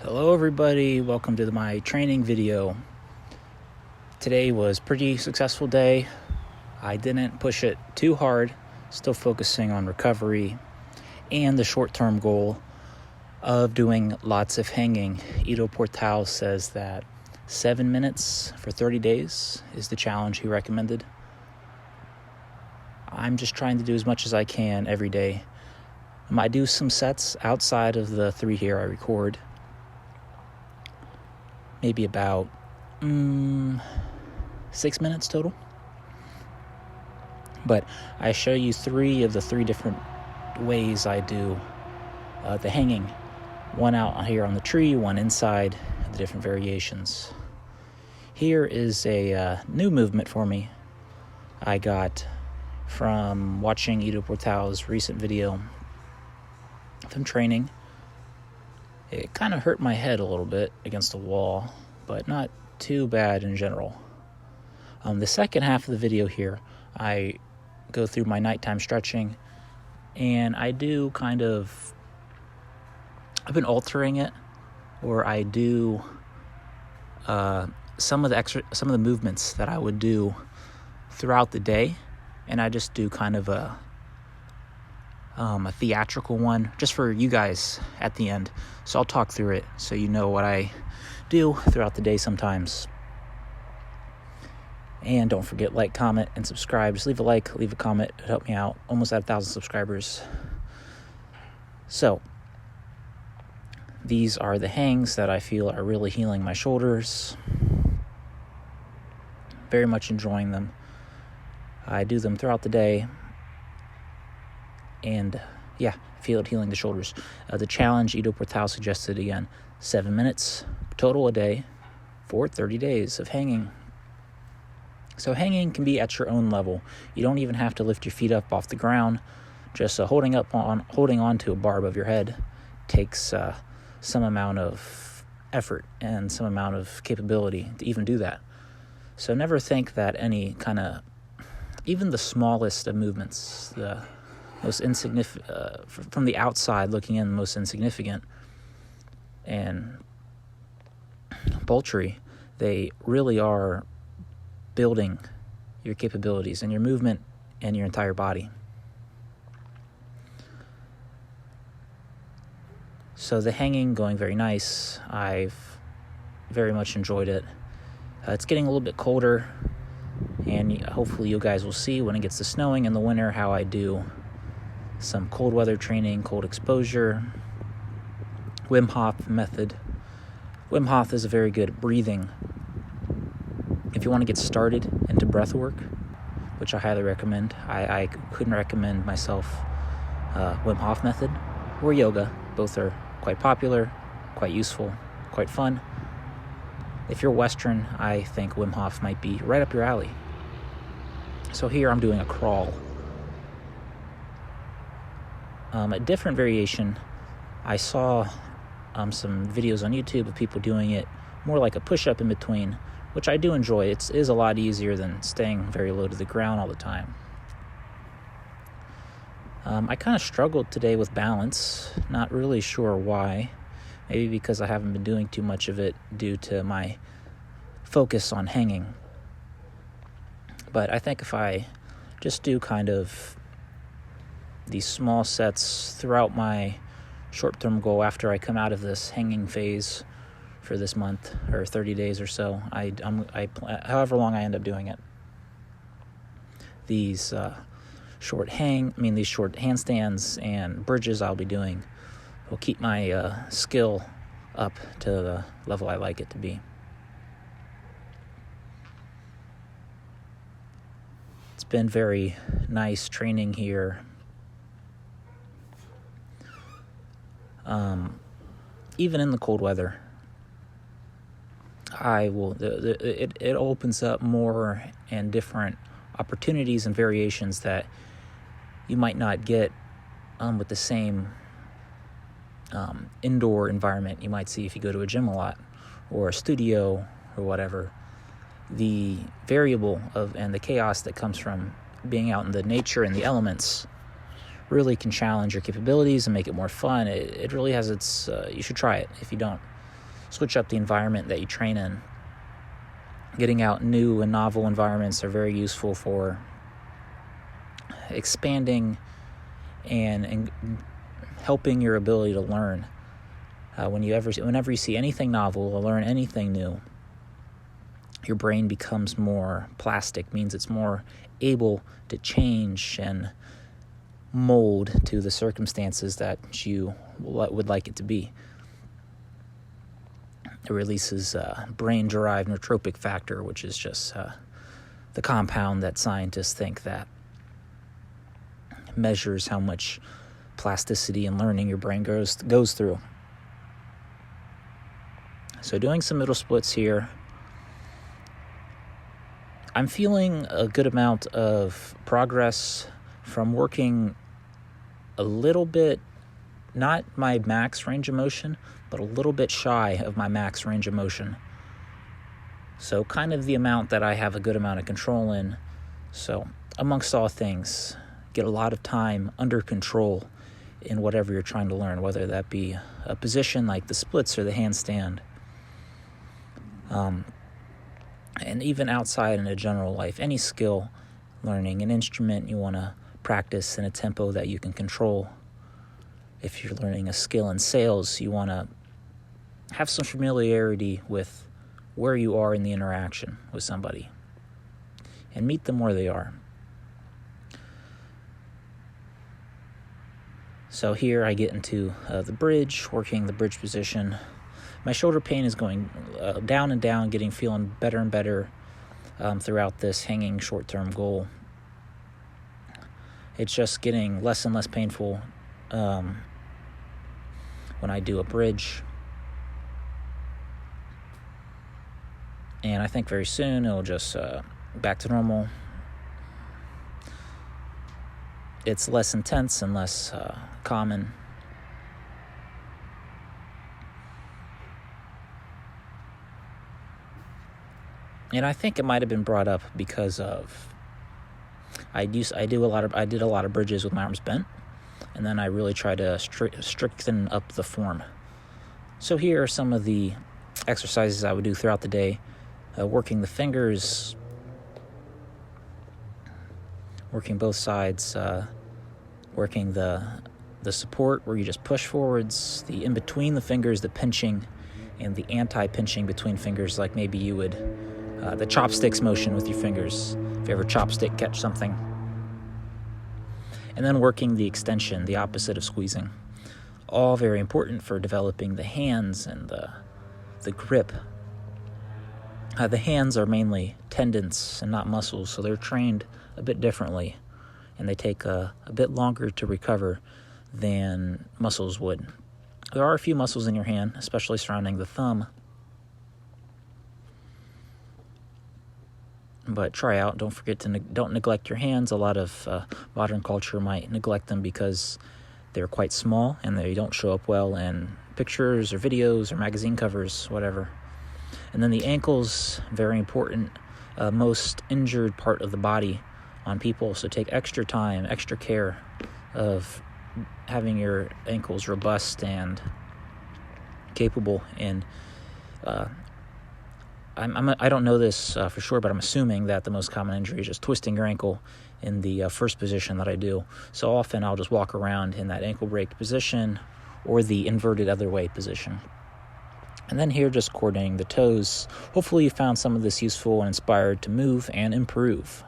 Hello everybody, welcome to my training video. Today was a pretty successful day. I didn't push it too hard, still focusing on recovery and the short-term goal of doing lots of hanging. Ido Portal says that 7 minutes for 30 days is the challenge he recommended. I'm just trying to do as much as I can every day. I do some sets outside of the 3 here I record. Maybe about 6 minutes total. But I show you 3 of the 3 different ways I do the hanging. One out here on the tree, one inside, the different variations. Here is a new movement for me I got from watching Ido Portal's recent video of him training. It kind of hurt my head a little bit against the wall, but not too bad in general. The second half of the video here, I go through my nighttime stretching, and I do I've been altering it, or I do some of the movements that I would do throughout the day, and I just do kind of a theatrical one just for you guys at the end. So I'll talk through it so you know what I do throughout the day sometimes. And don't forget, like, comment, and subscribe. Just leave a like, leave a comment. It helped me out. Almost at 1,000 subscribers. So these are the hangs that I feel are really healing my shoulders. Very much enjoying them. I do them throughout the day. And yeah, feel it healing the shoulders. The challenge, Ido Portal suggested again, 7 minutes total a day for 30 days of hanging. So hanging can be at your own level. You don't even have to lift your feet up off the ground. Just holding on to a bar above your head takes some amount of effort and some amount of capability to even do that. So never think that any even the smallest of movements, the most insignificant, from the outside looking in, the most insignificant and paltry, they really are building your capabilities and your movement and your entire body. So the hanging going very nice. I've very much enjoyed it. It's getting a little bit colder, and hopefully you guys will see when it gets to snowing in the winter how I do some cold weather training, cold exposure, Wim Hof method. Wim Hof is a very good at breathing. If you want to get started into breathwork, which I highly recommend, I couldn't recommend myself Wim Hof method or yoga. Both are quite popular, quite useful, quite fun. If you're Western, I think Wim Hof might be right up your alley. So here I'm doing a crawl. A different variation, I saw some videos on YouTube of people doing it more like a push-up in between, which I do enjoy. It is a lot easier than staying very low to the ground all the time. I kind of struggled today with balance, not really sure why. Maybe because I haven't been doing too much of it due to my focus on hanging. But I think if I just do these small sets throughout my short-term goal after I come out of this hanging phase for this month or 30 days or so, however long I end up doing it, these short handstands and bridges I'll be doing will keep my skill up to the level I like it to be. It's been very nice training here. Even in the cold weather, it opens up more and different opportunities and variations that you might not get with the same indoor environment you might see if you go to a gym a lot or a studio or whatever. The variable and the chaos that comes from being out in the nature and the elements really can challenge your capabilities and make it more fun. It really has its, you should try it if you don't. switch up the environment that you train in. Getting out new and novel environments are very useful for expanding and helping your ability to learn. Whenever you see anything novel or learn anything new, your brain becomes more plastic, means it's more able to change and mold to the circumstances that you would like it to be. It releases brain-derived neurotropic factor, which is just the compound that scientists think that measures how much plasticity and learning your brain goes through. So doing some middle splits here. I'm feeling a good amount of progress from working a little bit, not my max range of motion, but a little bit shy of my max range of motion. So kind of the amount that I have a good amount of control in. So amongst all things, get a lot of time under control in whatever you're trying to learn, whether that be a position like the splits or the handstand. And even outside in a general life, any skill, learning an instrument you want to practice in a tempo that you can control. If you're learning a skill in sales, you want to have some familiarity with where you are in the interaction with somebody and meet them where they are. So here I get into the bridge, working the bridge position. My shoulder pain is going down and down, feeling better and better throughout this hanging short-term goal. It's just getting less and less painful when I do a bridge. And I think very soon it'll just back to normal. It's less intense and less common. And I think it might have been brought up because of I did a lot of bridges with my arms bent, and then I really try to strengthen up the form. So here are some of the exercises I would do throughout the day, working the fingers, working both sides, working the support where you just push forwards, the in between the fingers, the pinching, and the anti-pinching between fingers, like maybe you would the chopsticks motion with your fingers, if you ever chopstick catch something. And then working the extension, the opposite of squeezing. All very important for developing the hands and the grip. The hands are mainly tendons and not muscles, so they're trained a bit differently, and they take a bit longer to recover than muscles would. There are a few muscles in your hand, especially surrounding the thumb, but try out. Don't forget to don't neglect your hands. A lot of modern culture might neglect them because they're quite small and they don't show up well in pictures or videos or magazine covers, whatever. And then the ankles, very important, most injured part of the body on people. So take extra time, extra care of having your ankles robust and capable. And I don't know this for sure, but I'm assuming that the most common injury is just twisting your ankle in the first position that I do. So often I'll just walk around in that ankle break position or the inverted other way position. And then here, just coordinating the toes. Hopefully you found some of this useful and inspired to move and improve.